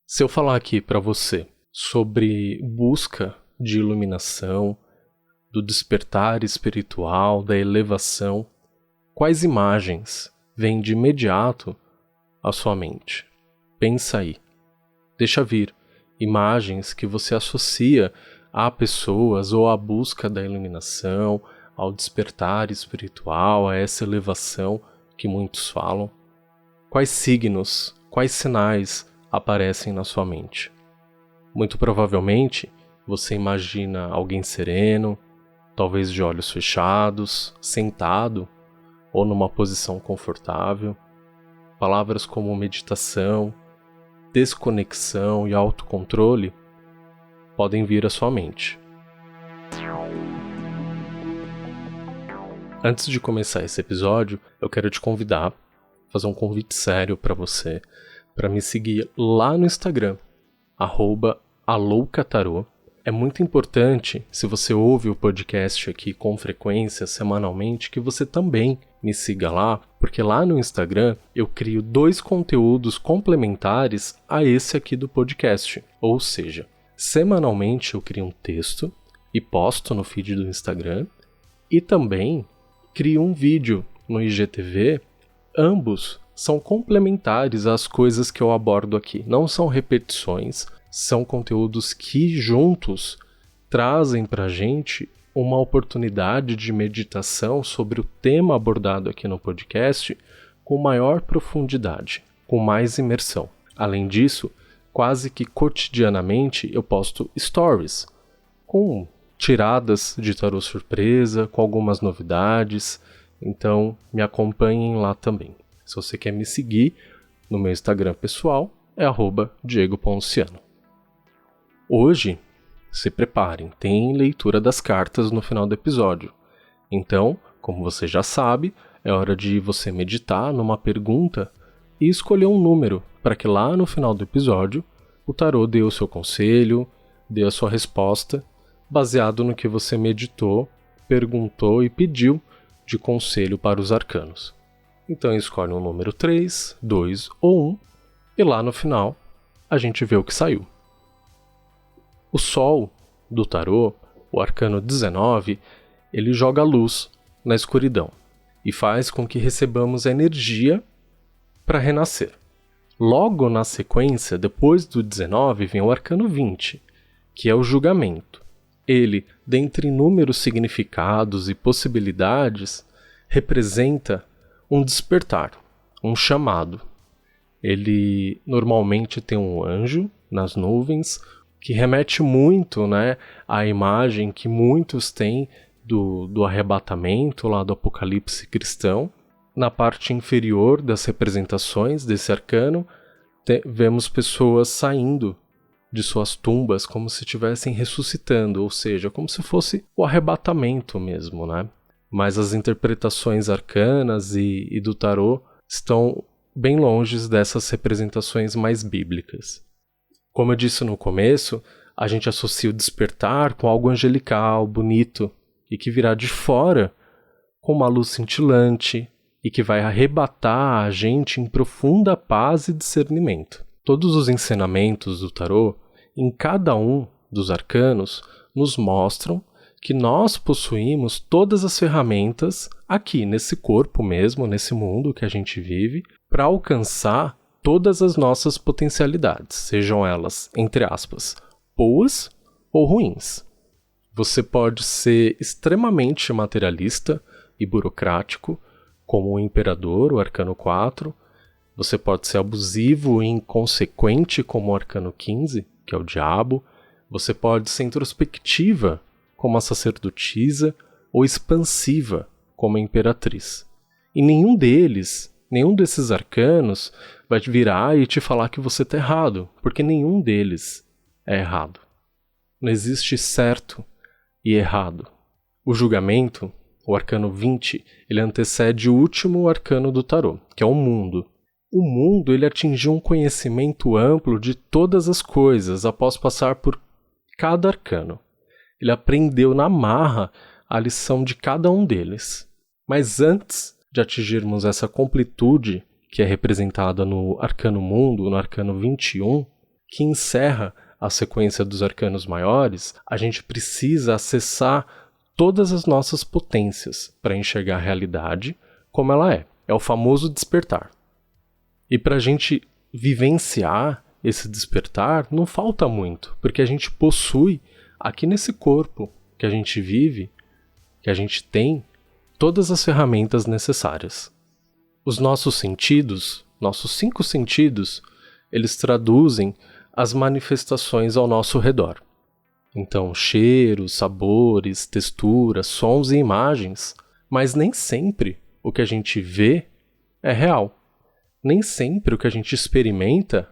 Se eu falar aqui para você sobre busca de iluminação, do despertar espiritual, da elevação, quais imagens vêm de imediato à sua mente? Pensa aí. Deixa vir imagens que você associa a pessoas ou à busca da iluminação, ao despertar espiritual, a essa elevação que muitos falam. Quais signos, quais sinais aparecem na sua mente? Muito provavelmente você imagina alguém sereno, talvez de olhos fechados, sentado ou numa posição confortável. Palavras como meditação, desconexão e autocontrole podem vir à sua mente. Antes de começar esse episódio, eu quero te convidar, fazer um convite sério para você, para me seguir lá no Instagram, @aloucatarô. É muito importante, se você ouve o podcast aqui com frequência, semanalmente, que você também me siga lá, porque lá no Instagram eu crio 2 conteúdos complementares a esse aqui do podcast. Ou seja, semanalmente eu crio um texto e posto no feed do Instagram e também crio um vídeo no IGTV. Ambos são complementares às coisas que eu abordo aqui. Não são repetições, são conteúdos que juntos trazem pra gente uma oportunidade de meditação sobre o tema abordado aqui no podcast com maior profundidade, com mais imersão. Além disso, quase que cotidianamente eu posto stories com tiradas de tarô surpresa, com algumas novidades, então me acompanhem lá também. Se você quer me seguir no meu Instagram pessoal, é @DiegoPonciano. Hoje, se preparem, tem leitura das cartas no final do episódio. Então, como você já sabe, é hora de você meditar numa pergunta e escolher um número para que lá no final do episódio o tarô dê o seu conselho, dê a sua resposta, baseado no que você meditou, perguntou e pediu de conselho para os arcanos. Então escolhe um número 3, 2 ou 1 e lá no final a gente vê o que saiu. O Sol do tarô, o arcano 19, ele joga luz na escuridão e faz com que recebamos energia para renascer. Logo na sequência, depois do 19, vem o arcano 20, que é o julgamento. Ele, dentre inúmeros significados e possibilidades, representa um despertar, um chamado. Ele normalmente tem um anjo nas nuvens, que remete muito, à imagem que muitos têm do arrebatamento lá do Apocalipse cristão. Na parte inferior das representações desse arcano, vemos pessoas saindo de suas tumbas como se estivessem ressuscitando, ou seja, como se fosse o arrebatamento mesmo, Mas as interpretações arcanas e do tarô estão bem longe dessas representações mais bíblicas. Como eu disse no começo, a gente associa o despertar com algo angelical, bonito, e que virá de fora com uma luz cintilante e que vai arrebatar a gente em profunda paz e discernimento. Todos os ensinamentos do tarô, em cada um dos arcanos, nos mostram que nós possuímos todas as ferramentas aqui, nesse corpo mesmo, nesse mundo que a gente vive, para alcançar todas as nossas potencialidades, sejam elas, entre aspas, boas ou ruins. Você pode ser extremamente materialista e burocrático, como o Imperador, o Arcano 4. Você pode ser abusivo e inconsequente, como o Arcano 15, que é o Diabo. Você pode ser introspectiva, como a Sacerdotisa, ou expansiva, como a Imperatriz. E nenhum desses arcanos vai virar e te falar que você está errado, porque nenhum deles é errado. Não existe certo e errado. O julgamento, o arcano 20, ele antecede o último arcano do tarô, que é o mundo. O mundo, ele atingiu um conhecimento amplo de todas as coisas após passar por cada arcano. Ele aprendeu na marra a lição de cada um deles. Mas antes de atingirmos essa completude, que é representada no arcano mundo, no arcano 21, que encerra a sequência dos arcanos maiores, a gente precisa acessar todas as nossas potências para enxergar a realidade como ela é. É o famoso despertar. E para a gente vivenciar esse despertar, não falta muito, porque a gente possui aqui nesse corpo que a gente vive, que a gente tem, todas as ferramentas necessárias. Os nossos sentidos, nossos 5 sentidos, eles traduzem as manifestações ao nosso redor. Então, cheiros, sabores, texturas, sons e imagens, mas nem sempre o que a gente vê é real. Nem sempre o que a gente experimenta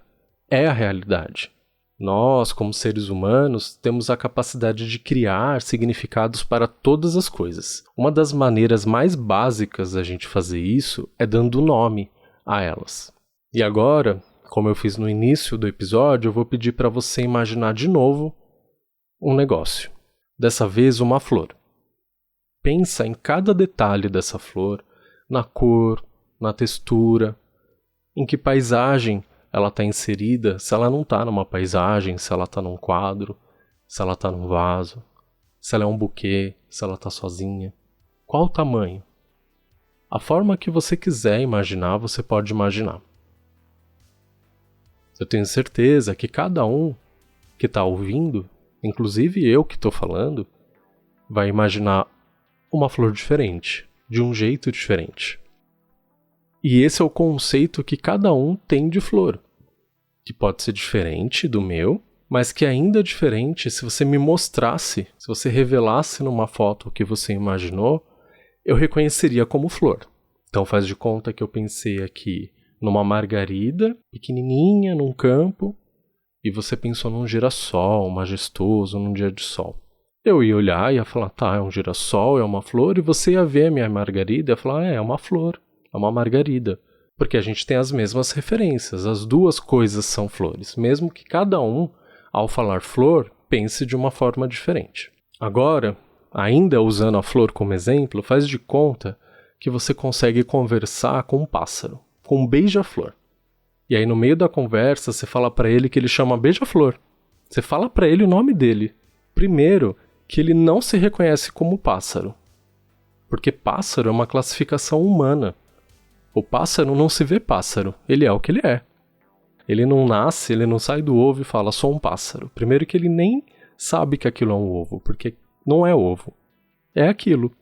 é a realidade. Nós, como seres humanos, temos a capacidade de criar significados para todas as coisas. Uma das maneiras mais básicas da gente fazer isso é dando nome a elas. E agora, como eu fiz no início do episódio, eu vou pedir para você imaginar de novo um negócio. Dessa vez, uma flor. Pensa em cada detalhe dessa flor, na cor, na textura, em que paisagem ela está inserida, se ela não está numa paisagem, se ela está num quadro, se ela está num vaso, se ela é um buquê, se ela está sozinha. Qual o tamanho? A forma que você quiser imaginar, você pode imaginar. Eu tenho certeza que cada um que está ouvindo, inclusive eu que estou falando, vai imaginar uma flor diferente, de um jeito diferente. E esse é o conceito que cada um tem de flor, que pode ser diferente do meu, mas que ainda é diferente se você me mostrasse, se você revelasse numa foto o que você imaginou, eu reconheceria como flor. Então faz de conta que eu pensei aqui numa margarida, pequenininha, num campo, e você pensou num girassol majestoso, num dia de sol. Eu ia olhar e ia falar, tá, é um girassol, é uma flor, e você ia ver a minha margarida e ia falar, é uma flor. É uma margarida, porque a gente tem as mesmas referências, as duas coisas são flores, mesmo que cada um, ao falar flor, pense de uma forma diferente. Agora, ainda usando a flor como exemplo, faz de conta que você consegue conversar com um pássaro, com um beija-flor. E aí no meio da conversa você fala para ele que ele chama beija-flor. Você fala para ele o nome dele. Primeiro, que ele não se reconhece como pássaro, porque pássaro é uma classificação humana. O pássaro não se vê pássaro, ele é o que ele é. Ele não nasce, ele não sai do ovo e fala, sou um pássaro. Primeiro que ele nem sabe que aquilo é um ovo, porque não é ovo. É aquilo.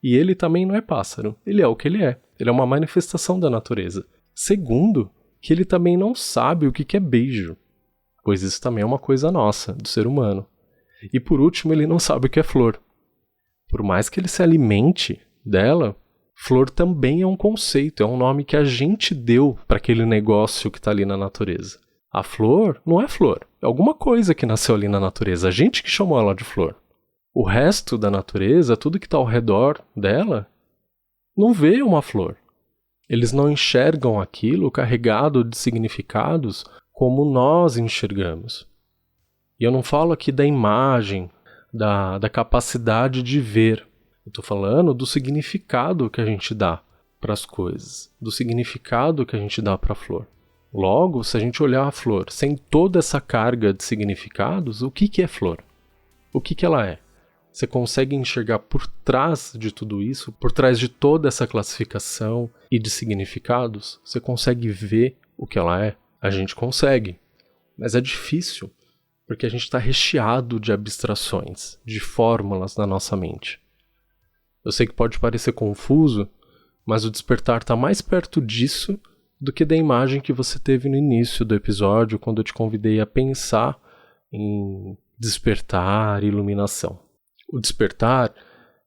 E ele também não é pássaro, ele é o que ele é. Ele é uma manifestação da natureza. Segundo, que ele também não sabe o que é beijo, pois isso também é uma coisa nossa, do ser humano. E por último, ele não sabe o que é flor. Por mais que ele se alimente dela, flor também é um conceito, é um nome que a gente deu para aquele negócio que está ali na natureza. A flor não é flor, é alguma coisa que nasceu ali na natureza, a gente que chamou ela de flor. O resto da natureza, tudo que está ao redor dela, não vê uma flor. Eles não enxergam aquilo carregado de significados como nós enxergamos. E eu não falo aqui da imagem, da capacidade de ver. Eu estou falando do significado que a gente dá para as coisas, do significado que a gente dá para a flor. Logo, se a gente olhar a flor sem toda essa carga de significados, o que é flor? O que ela é? Você consegue enxergar por trás de tudo isso, por trás de toda essa classificação e de significados? Você consegue ver o que ela é? A gente consegue, mas é difícil, porque a gente está recheado de abstrações, de fórmulas na nossa mente. Eu sei que pode parecer confuso, mas o despertar está mais perto disso do que da imagem que você teve no início do episódio, quando eu te convidei a pensar em despertar e iluminação. O despertar,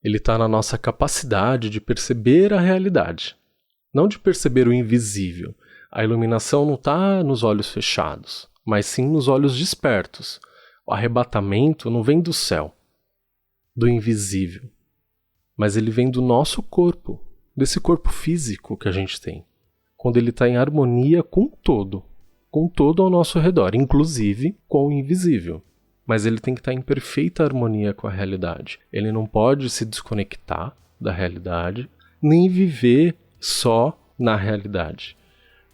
ele está na nossa capacidade de perceber a realidade, não de perceber o invisível. A iluminação não está nos olhos fechados, mas sim nos olhos despertos. O arrebatamento não vem do céu, do invisível, mas ele vem do nosso corpo, desse corpo físico que a gente tem, quando ele está em harmonia com todo ao nosso redor, inclusive com o invisível. Mas ele tem que estar em perfeita harmonia com a realidade. Ele não pode se desconectar da realidade, nem viver só na realidade,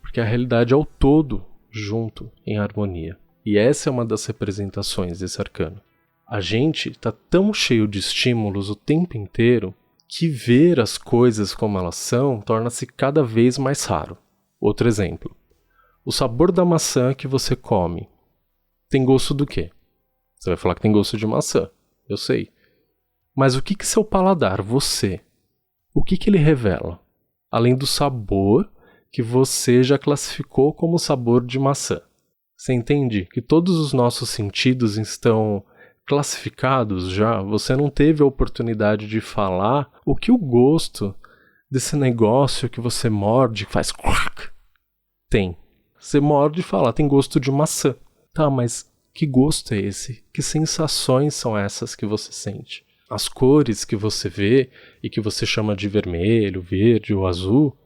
porque a realidade é o todo junto, em harmonia. E essa é uma das representações desse arcano. A gente está tão cheio de estímulos o tempo inteiro que ver as coisas como elas são torna-se cada vez mais raro. Outro exemplo. O sabor da maçã que você come tem gosto do quê? Você vai falar que tem gosto de maçã. Eu sei. Mas o que seu paladar, você, o que ele revela? Além do sabor que você já classificou como sabor de maçã. Você entende que todos os nossos sentidos estão classificados já? Você não teve a oportunidade de falar o que o gosto desse negócio que você morde, que faz crack, tem. Você morde e fala, tem gosto de maçã. Tá, mas que gosto é esse? Que sensações são essas que você sente? As cores que você vê e que você chama de vermelho, verde ou azul,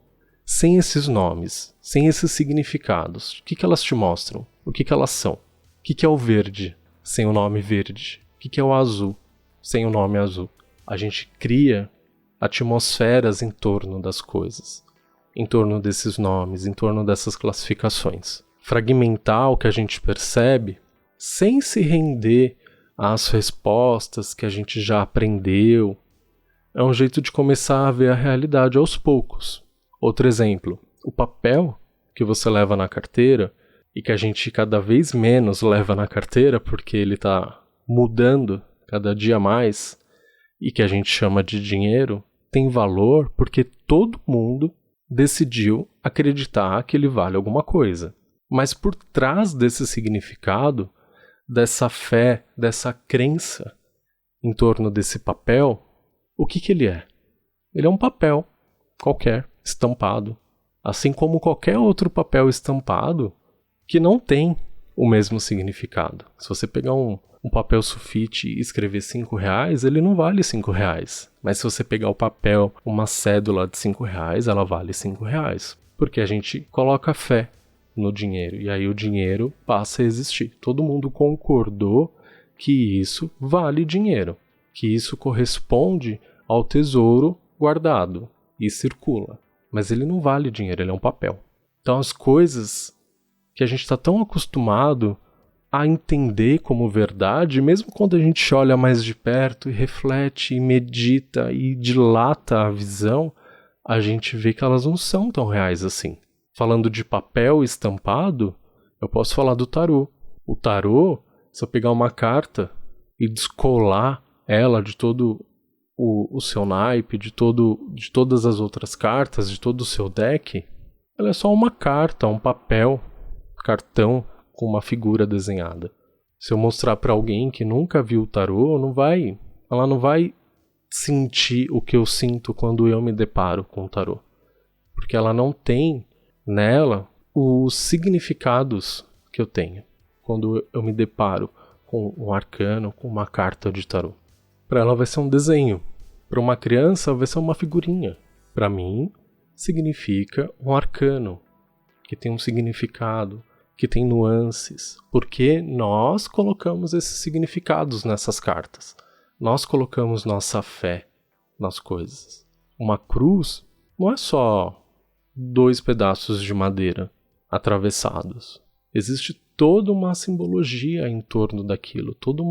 sem esses nomes, sem esses significados, o que elas te mostram? O que elas são? O que é o verde sem o nome verde? O que é o azul sem o nome azul? A gente cria atmosferas em torno das coisas, em torno desses nomes, em torno dessas classificações. Fragmentar o que a gente percebe sem se render às respostas que a gente já aprendeu é um jeito de começar a ver a realidade aos poucos. Outro exemplo, o papel que você leva na carteira e que a gente cada vez menos leva na carteira porque ele está mudando cada dia mais e que a gente chama de dinheiro, tem valor porque todo mundo decidiu acreditar que ele vale alguma coisa. Mas por trás desse significado, dessa fé, dessa crença em torno desse papel, o que ele é? Ele é um papel qualquer, estampado. Assim como qualquer outro papel estampado que não tem o mesmo significado. Se você pegar um papel sulfite e escrever R$5, ele não vale R$5. Mas se você pegar o papel, uma cédula de R$5, ela vale R$5. Porque a gente coloca fé no dinheiro e aí o dinheiro passa a existir. Todo mundo concordou que isso vale dinheiro, que isso corresponde ao tesouro guardado e circula. Mas ele não vale dinheiro, ele é um papel. Então as coisas que a gente está tão acostumado a entender como verdade, mesmo quando a gente olha mais de perto e reflete e medita e dilata a visão, a gente vê que elas não são tão reais assim. Falando de papel estampado, eu posso falar do tarô. O tarô, se eu pegar uma carta e descolar ela de todo o seu naipe, de todas as outras cartas, de todo o seu deck, ela é só uma carta, um papel, cartão com uma figura desenhada. Se eu mostrar para alguém que nunca viu o tarô, ela não vai sentir o que eu sinto quando eu me deparo com o tarô. Porque ela não tem nela os significados que eu tenho quando eu me deparo com um arcano, com uma carta de tarô. Para ela vai ser um desenho. Para uma criança vai ser uma figurinha. Para mim, significa um arcano, que tem um significado, que tem nuances, porque nós colocamos esses significados nessas cartas. Nós colocamos nossa fé nas coisas. Uma cruz não é só 2 pedaços de madeira atravessados. Existe toda uma simbologia em torno daquilo, todo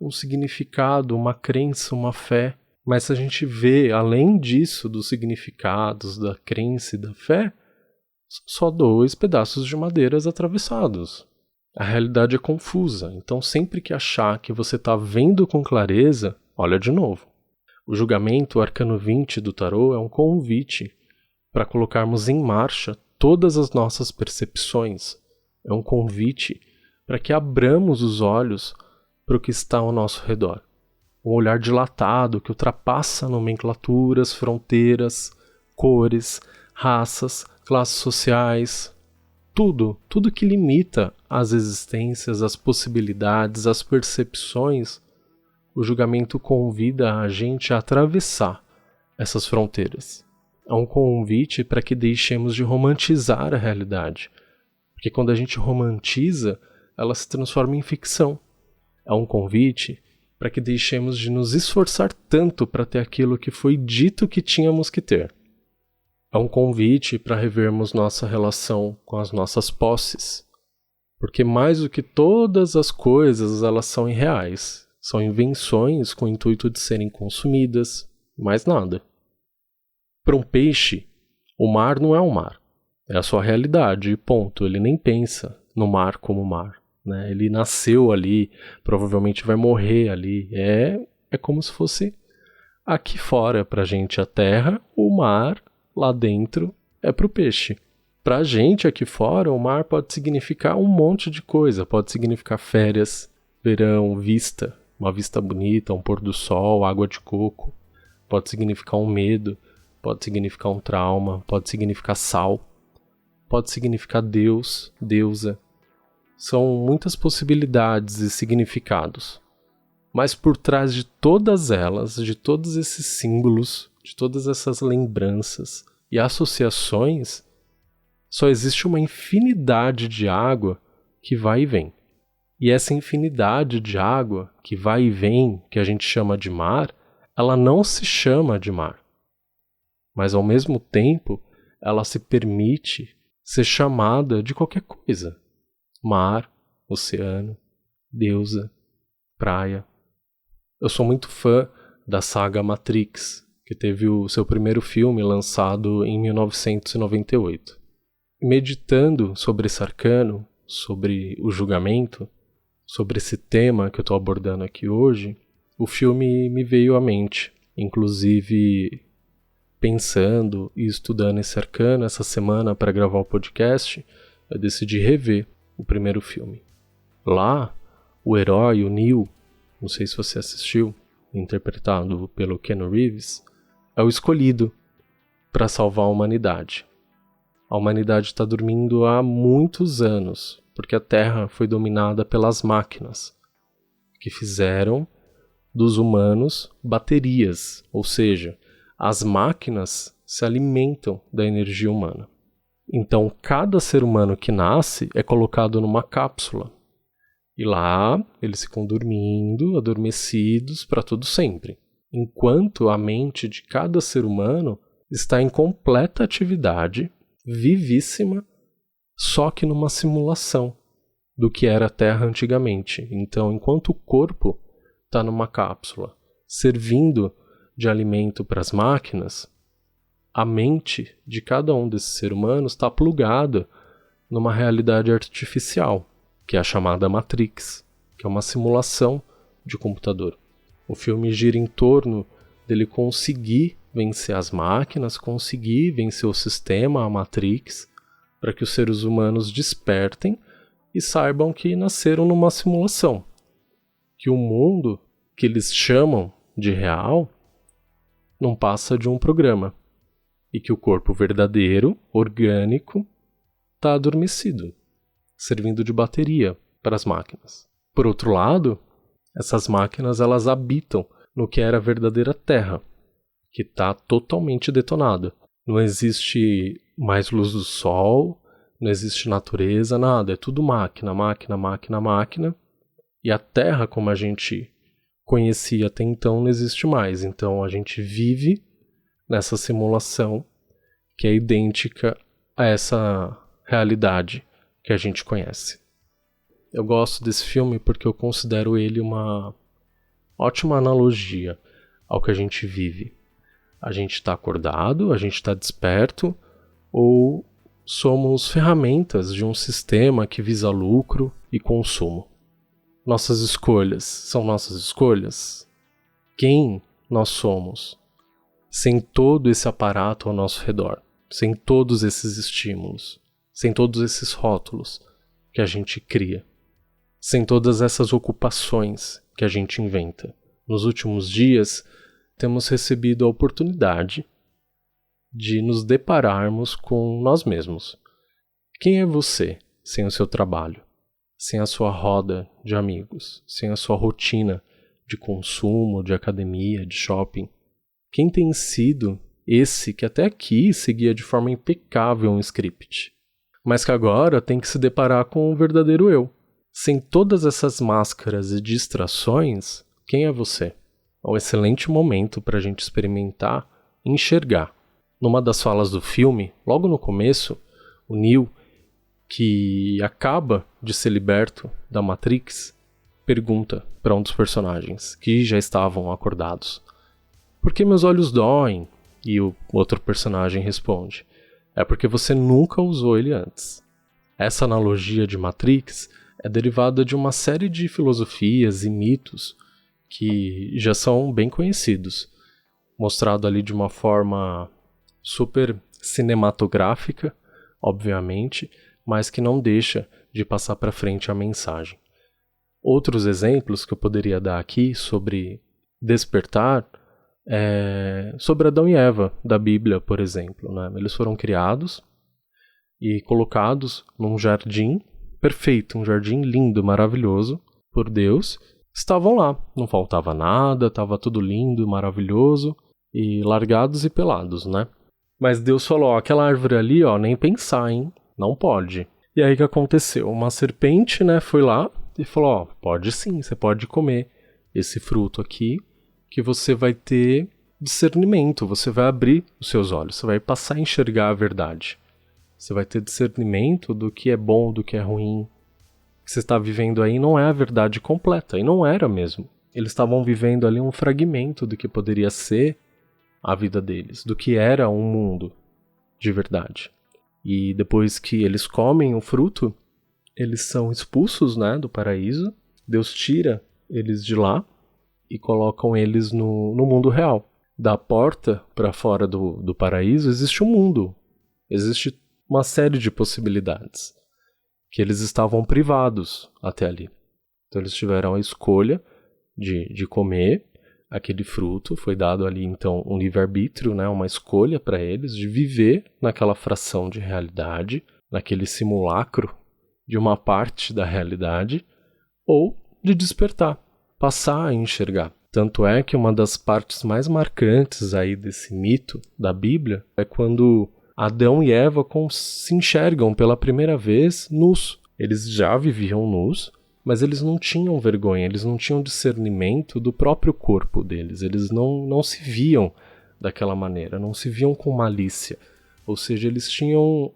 um significado, uma crença, uma fé. Mas se a gente vê, além disso, dos significados, da crença e da fé, só 2 pedaços de madeiras atravessados. A realidade é confusa, então sempre que achar que você está vendo com clareza, olha de novo. O julgamento, o arcano 20 do tarô, é um convite para colocarmos em marcha todas as nossas percepções. É um convite para que abramos os olhos para o que está ao nosso redor. Um olhar dilatado que ultrapassa nomenclaturas, fronteiras, cores, raças, classes sociais, tudo que limita as existências, as possibilidades, as percepções. O julgamento convida a gente a atravessar essas fronteiras. É um convite para que deixemos de romantizar a realidade, porque quando a gente romantiza, ela se transforma em ficção. É um convite para que deixemos de nos esforçar tanto para ter aquilo que foi dito que tínhamos que ter. É um convite para revermos nossa relação com as nossas posses. Porque mais do que todas as coisas, elas são irreais. São invenções com o intuito de serem consumidas, mais nada. Para um peixe, o mar não é um mar. É a sua realidade, ponto. Ele nem pensa no mar como mar, né? Ele nasceu ali, provavelmente vai morrer ali. É como se fosse aqui fora pra gente a terra, o mar lá dentro é pro peixe. Pra gente aqui fora, o mar pode significar um monte de coisa. Pode significar férias, verão, vista, uma vista bonita, um pôr do sol, água de coco. Pode significar um medo, pode significar um trauma, pode significar sal, pode significar Deus, deusa. São muitas possibilidades e significados. Mas por trás de todas elas, de todos esses símbolos, de todas essas lembranças e associações, só existe uma infinidade de água que vai e vem. E essa infinidade de água que vai e vem, que a gente chama de mar, ela não se chama de mar. Mas ao mesmo tempo, ela se permite ser chamada de qualquer coisa. Mar, oceano, deusa, praia. Eu sou muito fã da saga Matrix, que teve o seu primeiro filme lançado em 1998. Meditando sobre esse arcano, sobre o julgamento, sobre esse tema que eu estou abordando aqui hoje, o filme me veio à mente. Inclusive, pensando e estudando esse arcano essa semana para gravar o podcast, eu decidi rever o primeiro filme. Lá, o herói, o Neo, não sei se você assistiu, interpretado pelo Keanu Reeves, é o escolhido para salvar a humanidade. A humanidade está dormindo há muitos anos, porque a Terra foi dominada pelas máquinas, que fizeram dos humanos baterias, ou seja, as máquinas se alimentam da energia humana. Então, cada ser humano que nasce é colocado numa cápsula. E lá, eles ficam dormindo, adormecidos para todo sempre. Enquanto a mente de cada ser humano está em completa atividade, vivíssima, só que numa simulação do que era a Terra antigamente. Então, enquanto o corpo está numa cápsula, servindo de alimento para as máquinas, a mente de cada um desses seres humanos está plugada numa realidade artificial, que é a chamada Matrix, que é uma simulação de computador. O filme gira em torno dele conseguir vencer as máquinas, conseguir vencer o sistema, a Matrix, para que os seres humanos despertem e saibam que nasceram numa simulação. Que o mundo que eles chamam de real não passa de um programa. E que o corpo verdadeiro, orgânico, está adormecido, servindo de bateria para as máquinas. Por outro lado, essas máquinas elas habitam no que era a verdadeira Terra, que está totalmente detonada. Não existe mais luz do sol, não existe natureza, nada. É tudo máquina, máquina, máquina, máquina. E a Terra, como a gente conhecia até então, não existe mais. Então a gente vive nessa simulação que é idêntica a essa realidade que a gente conhece. Eu gosto desse filme porque eu considero ele uma ótima analogia ao que a gente vive. A gente está acordado, a gente está desperto, ou somos ferramentas de um sistema que visa lucro e consumo. Nossas escolhas são nossas escolhas? Quem nós somos sem todo esse aparato ao nosso redor, sem todos esses estímulos, sem todos esses rótulos que a gente cria, sem todas essas ocupações que a gente inventa? Nos últimos dias, temos recebido a oportunidade de nos depararmos com nós mesmos. Quem é você sem o seu trabalho, sem a sua roda de amigos, sem a sua rotina de consumo, de academia, de shopping? Quem tem sido esse que até aqui seguia de forma impecável um script, mas que agora tem que se deparar com o verdadeiro eu? Sem todas essas máscaras e distrações, quem é você? É um excelente momento para a gente experimentar e enxergar. Numa das falas do filme, logo no começo, o Neo que acaba de ser liberto da Matrix, pergunta para um dos personagens, que já estavam acordados: por que meus olhos doem? E o outro personagem responde: é porque você nunca usou ele antes. Essa analogia de Matrix é derivada de uma série de filosofias e mitos que já são bem conhecidos, mostrado ali de uma forma super cinematográfica, obviamente, mas que não deixa de passar para frente a mensagem. Outros exemplos que eu poderia dar aqui sobre despertar é sobre Adão e Eva, da Bíblia, por exemplo, né? Eles foram criados e colocados num jardim perfeito, um jardim lindo, maravilhoso, por Deus. Estavam lá, não faltava nada, estava tudo lindo, maravilhoso, e largados e pelados, né? Mas Deus falou: ó, aquela árvore ali, ó, nem pensar, hein? Não pode. E aí o que aconteceu? Uma serpente, né, foi lá e falou: ó, pode sim, você pode comer esse fruto aqui, que você vai ter discernimento, você vai abrir os seus olhos, você vai passar a enxergar a verdade. Você vai ter discernimento do que é bom, do que é ruim. O que você está vivendo aí não é a verdade completa, e não era mesmo. Eles estavam vivendo ali um fragmento do que poderia ser a vida deles, do que era um mundo de verdade. E depois que eles comem o fruto, eles são expulsos, né, do paraíso. Deus tira eles de lá e colocam eles no mundo real. Da porta para fora do paraíso existe um mundo, existe uma série de possibilidades que eles estavam privados até ali. Então eles tiveram a escolha de comer aquele fruto, foi dado ali então um livre-arbítrio, né, uma escolha para eles de viver naquela fração de realidade, naquele simulacro de uma parte da realidade, ou de despertar, passar a enxergar. Tanto é que uma das partes mais marcantes aí desse mito da Bíblia é quando Adão e Eva se enxergam pela primeira vez nus. Eles já viviam nus, mas eles não tinham vergonha, eles não tinham discernimento do próprio corpo deles. Eles não se viam daquela maneira, não se viam com malícia. Ou seja, eles tinham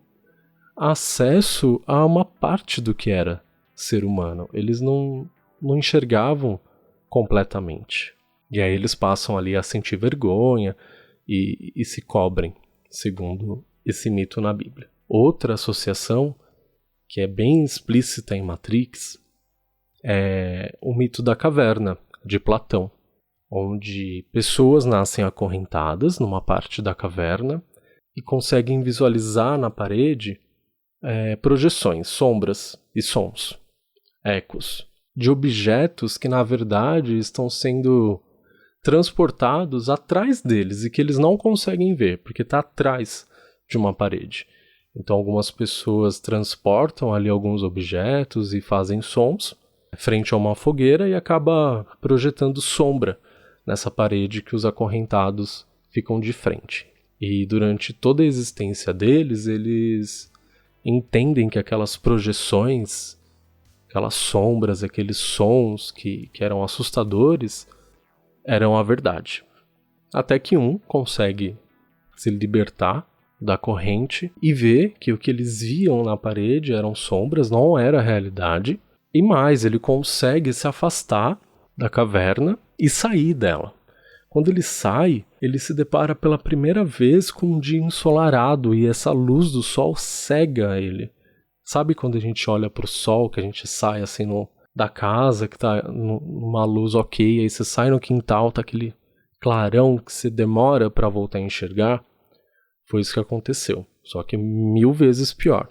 acesso a uma parte do que era ser humano. Eles não enxergavam completamente. E aí eles passam ali a sentir vergonha e se cobrem, segundo esse mito na Bíblia. Outra associação que é bem explícita em Matrix é o mito da caverna, de Platão, onde pessoas nascem acorrentadas numa parte da caverna e conseguem visualizar na parede projeções, sombras e sons, ecos, de objetos que na verdade estão sendo transportados atrás deles e que eles não conseguem ver, porque está atrás de uma parede. Então algumas pessoas transportam ali alguns objetos e fazem sons frente a uma fogueira e acaba projetando sombra nessa parede que os acorrentados ficam de frente. E durante toda a existência deles, eles entendem que aquelas projeções, aquelas sombras, aqueles sons que eram assustadores, eram a verdade. Até que um consegue se libertar da corrente e ver que o que eles viam na parede eram sombras, não era a realidade. E mais, ele consegue se afastar da caverna e sair dela. Quando ele sai, ele se depara pela primeira vez com um dia ensolarado e essa luz do sol cega ele. Sabe quando a gente olha para o sol, que a gente sai assim da casa, que tá numa luz ok, aí você sai no quintal, tá aquele clarão que você demora para voltar a enxergar? Foi isso que aconteceu, só que 1000 vezes pior.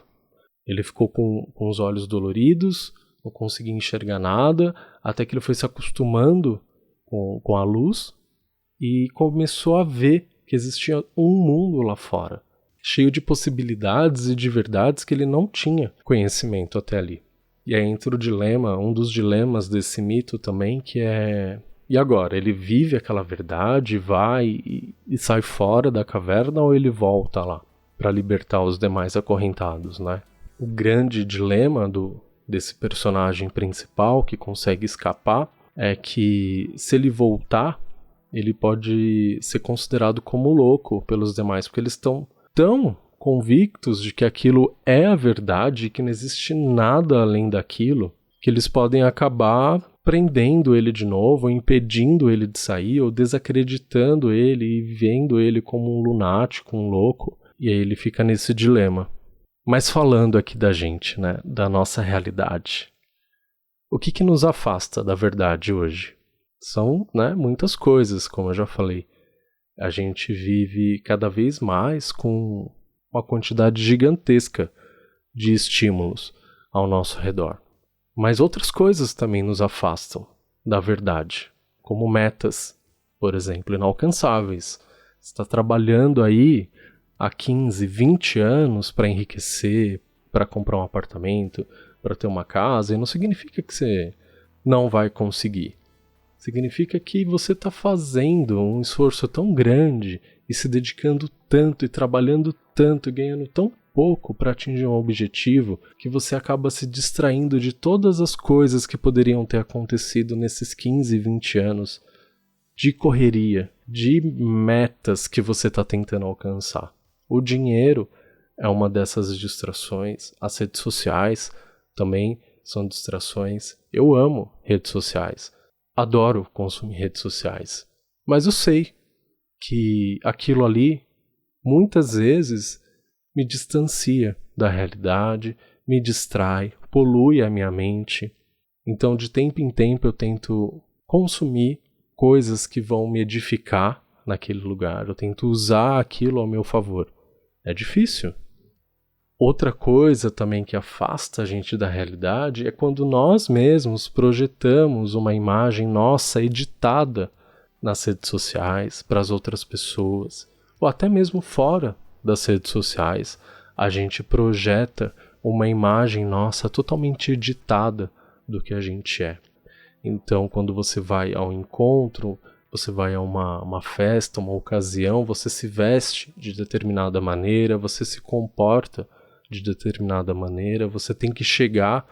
Ele ficou com os olhos doloridos, não conseguia enxergar nada, até que ele foi se acostumando com a luz e começou a ver que existia um mundo lá fora, cheio de possibilidades e de verdades que ele não tinha conhecimento até ali. E aí entra o dilema, um dos dilemas desse mito também, que é: e agora? Ele vive aquela verdade, vai e sai fora da caverna, ou ele volta lá para libertar os demais acorrentados, né? O grande dilema desse personagem principal que consegue escapar é que, se ele voltar, ele pode ser considerado como louco pelos demais, porque eles estão tão convictos de que aquilo é a verdade, que não existe nada além daquilo, que eles podem acabar prendendo ele de novo, ou impedindo ele de sair, ou desacreditando ele e vendo ele como um lunático, um louco, e aí ele fica nesse dilema. Mas falando aqui da gente, né, da nossa realidade, o que nos afasta da verdade hoje? São, né, muitas coisas, como eu já falei. A gente vive cada vez mais com uma quantidade gigantesca de estímulos ao nosso redor. Mas outras coisas também nos afastam da verdade, como metas, por exemplo, inalcançáveis. Você está trabalhando aí há 15, 20 anos para enriquecer, para comprar um apartamento, para ter uma casa, e não significa que você não vai conseguir. Significa que você está fazendo um esforço tão grande e se dedicando tanto e trabalhando tanto e ganhando tão pouco para atingir um objetivo que você acaba se distraindo de todas as coisas que poderiam ter acontecido nesses 15, 20 anos de correria, de metas que você está tentando alcançar. O dinheiro é uma dessas distrações, as redes sociais também são distrações. Eu amo redes sociais. Adoro consumir redes sociais, mas eu sei que aquilo ali muitas vezes me distancia da realidade, me distrai, polui a minha mente. Então, de tempo em tempo, eu tento consumir coisas que vão me edificar naquele lugar. Eu tento usar aquilo ao meu favor. É difícil. Outra coisa também que afasta a gente da realidade é quando nós mesmos projetamos uma imagem nossa editada nas redes sociais para as outras pessoas, ou até mesmo fora das redes sociais. A gente projeta uma imagem nossa totalmente editada do que a gente é. Então, quando você vai ao encontro, você vai a uma festa, uma ocasião, você se veste de determinada maneira, você se comporta de determinada maneira, você tem que chegar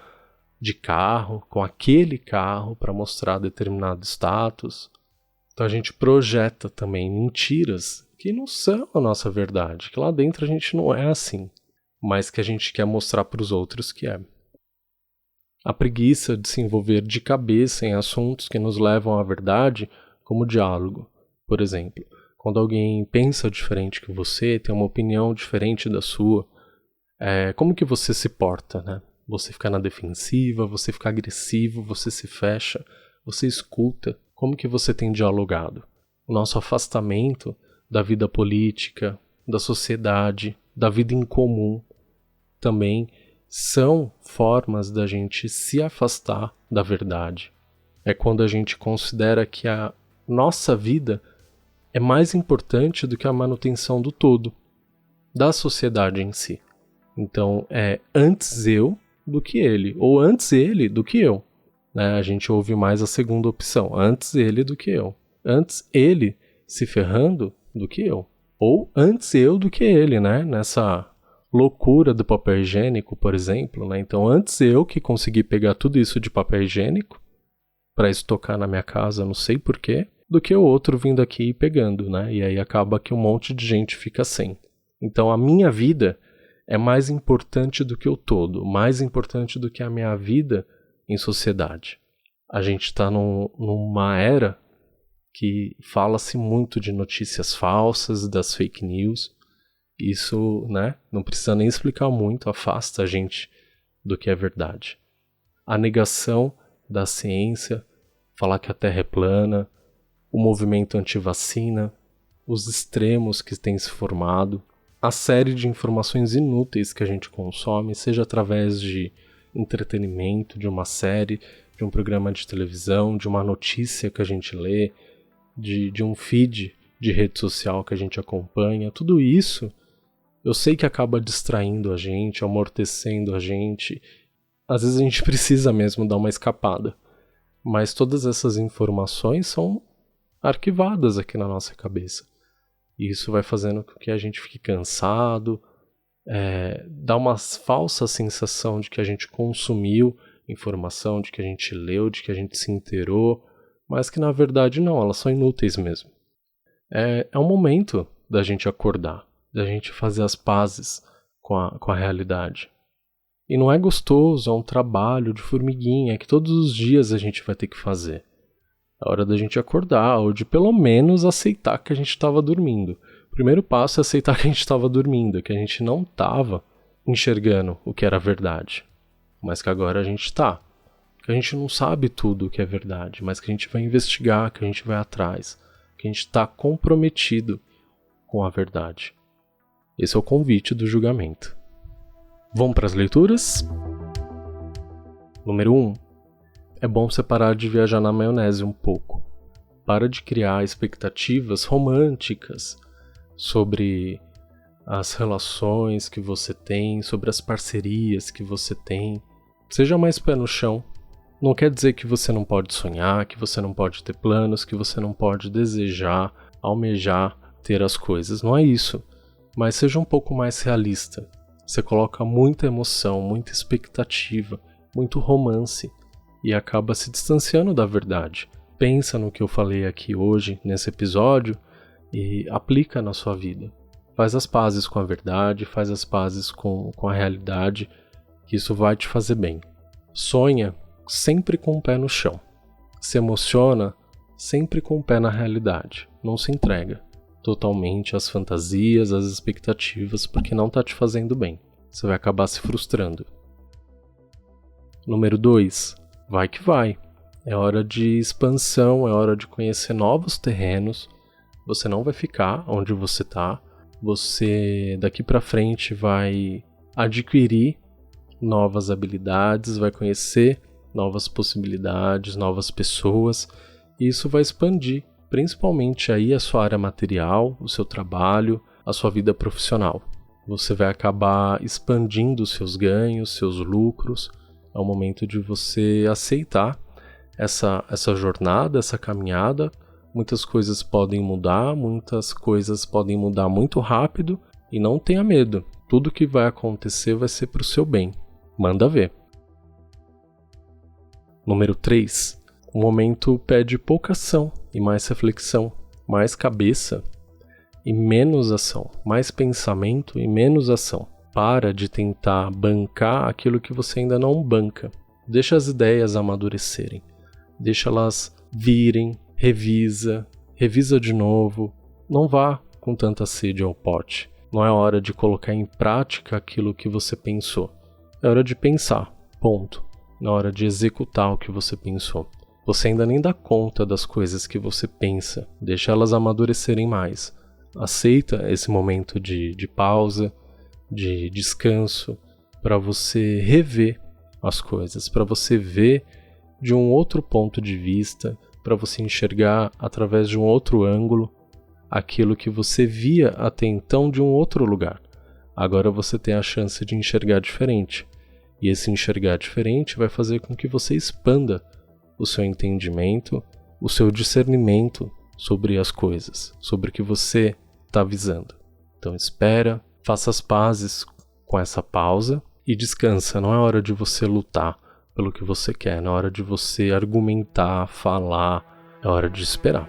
de carro, com aquele carro, para mostrar determinado status. Então a gente projeta também mentiras que não são a nossa verdade, que lá dentro a gente não é assim, mas que a gente quer mostrar para os outros que é. A preguiça de se envolver de cabeça em assuntos que nos levam à verdade, como o diálogo, por exemplo. Quando alguém pensa diferente que você, tem uma opinião diferente da sua, como que você se porta, né? Você fica na defensiva, você fica agressivo, você se fecha, você escuta. Como que você tem dialogado? O nosso afastamento da vida política, da sociedade, da vida em comum, também são formas da gente se afastar da verdade. É quando a gente considera que a nossa vida é mais importante do que a manutenção do todo, da sociedade em si. Então, é antes eu do que ele, ou antes ele do que eu. Né? A gente ouve mais a segunda opção, antes ele do que eu. Antes ele se ferrando do que eu. Ou antes eu do que ele, né? Nessa loucura do papel higiênico, por exemplo. Né? Então, antes eu que consegui pegar tudo isso de papel higiênico para estocar na minha casa, não sei porquê, do que o outro vindo aqui e pegando, né? E aí acaba que um monte de gente fica sem. Então, a minha vida é mais importante do que o todo, mais importante do que a minha vida em sociedade. A gente está numa era que fala-se muito de notícias falsas, das fake news. Isso, né, não precisa nem explicar muito, afasta a gente do que é verdade. A negação da ciência, falar que a Terra é plana, o movimento anti-vacina, os extremos que têm se formado, a série de informações inúteis que a gente consome, seja através de entretenimento, de uma série, de um programa de televisão, de uma notícia que a gente lê, de um feed de rede social que a gente acompanha, tudo isso eu sei que acaba distraindo a gente, amortecendo a gente. Às vezes a gente precisa mesmo dar uma escapada, mas todas essas informações são arquivadas aqui na nossa cabeça. E isso vai fazendo com que a gente fique cansado, dá uma falsa sensação de que a gente consumiu informação, de que a gente leu, de que a gente se inteirou, mas que na verdade não, elas são inúteis mesmo. É um momento da gente acordar, da gente fazer as pazes com a realidade. E não é gostoso, é um trabalho de formiguinha que todos os dias a gente vai ter que fazer. É hora da gente acordar, ou de pelo menos aceitar que a gente estava dormindo. O primeiro passo é aceitar que a gente estava dormindo, que a gente não estava enxergando o que era verdade. Mas que agora a gente está. Que a gente não sabe tudo o que é verdade, mas que a gente vai investigar, que a gente vai atrás. Que a gente está comprometido com a verdade. Esse é o convite do julgamento. Vamos para as leituras? Número 1. É bom você parar de viajar na maionese um pouco. Para de criar expectativas românticas sobre as relações que você tem, sobre as parcerias que você tem. Seja mais pé no chão. Não quer dizer que você não pode sonhar, que você não pode ter planos, que você não pode desejar, almejar, ter as coisas. Não é isso. Mas seja um pouco mais realista. Você coloca muita emoção, muita expectativa, muito romance e acaba se distanciando da verdade. Pensa no que eu falei aqui hoje, nesse episódio, e aplica na sua vida. Faz as pazes com a verdade, faz as pazes com a realidade, que isso vai te fazer bem. Sonha sempre com o pé no chão. Se emociona sempre com o pé na realidade. Não se entrega totalmente às fantasias, às expectativas, porque não está te fazendo bem. Você vai acabar se frustrando. Número 2. Vai que vai. É hora de expansão, é hora de conhecer novos terrenos. Você não vai ficar onde você está. Você, daqui para frente, vai adquirir novas habilidades, vai conhecer novas possibilidades, novas pessoas. E isso vai expandir, principalmente aí a sua área material, o seu trabalho, a sua vida profissional. Você vai acabar expandindo os seus ganhos, seus lucros. É o momento de você aceitar essa jornada, essa caminhada. Muitas coisas podem mudar, muitas coisas podem mudar muito rápido e não tenha medo. Tudo que vai acontecer vai ser para o seu bem. Manda ver. Número 3. O momento pede pouca ação e mais reflexão, mais cabeça e menos ação, mais pensamento e menos ação. Para de tentar bancar aquilo que você ainda não banca. Deixa as ideias amadurecerem. Deixa elas virem, revisa de novo. Não vá com tanta sede ao pote. Não é hora de colocar em prática aquilo que você pensou. É hora de pensar, ponto. Não é hora de executar o que você pensou. Você ainda nem dá conta das coisas que você pensa. Deixa elas amadurecerem mais. Aceita esse momento de pausa, de descanso, para você rever as coisas, para você ver de um outro ponto de vista, para você enxergar através de um outro ângulo aquilo que você via até então de um outro lugar. Agora você tem a chance de enxergar diferente. E esse enxergar diferente vai fazer com que você expanda o seu entendimento, o seu discernimento sobre as coisas, sobre o que você está visando. Então espera, faça as pazes com essa pausa e descansa. Não é hora de você lutar pelo que você quer, não é hora de você argumentar, falar, é hora de esperar.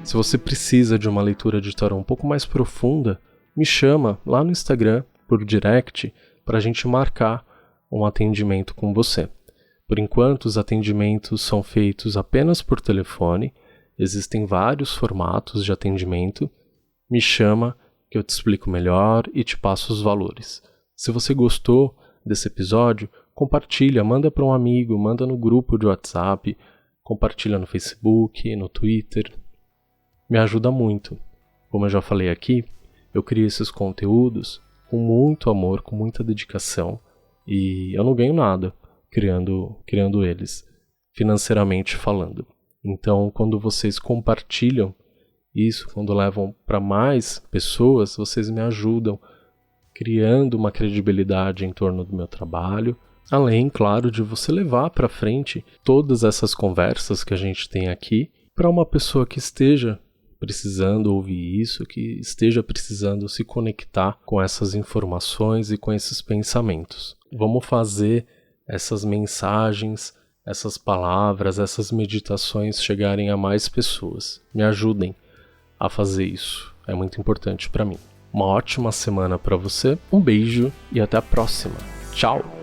Se você precisa de uma leitura de tarô um pouco mais profunda, me chama lá no Instagram, por direct, para a gente marcar um atendimento com você. Por enquanto, os atendimentos são feitos apenas por telefone, existem vários formatos de atendimento. Me chama que eu te explico melhor e te passo os valores. Se você gostou desse episódio, compartilha, manda para um amigo, manda no grupo de WhatsApp, compartilha no Facebook, no Twitter. Me ajuda muito. Como eu já falei aqui, eu crio esses conteúdos com muito amor, com muita dedicação, e eu não ganho nada criando eles, financeiramente falando. Então, quando vocês compartilham isso, quando levam para mais pessoas, vocês me ajudam criando uma credibilidade em torno do meu trabalho, além, claro, de você levar para frente todas essas conversas que a gente tem aqui para uma pessoa que esteja precisando ouvir isso, que esteja precisando se conectar com essas informações e com esses pensamentos. Vamos fazer essas mensagens, essas palavras, essas meditações chegarem a mais pessoas. Me ajudem a fazer isso. é muito importante para mim. Uma ótima semana para você, um beijo e até a próxima. Tchau!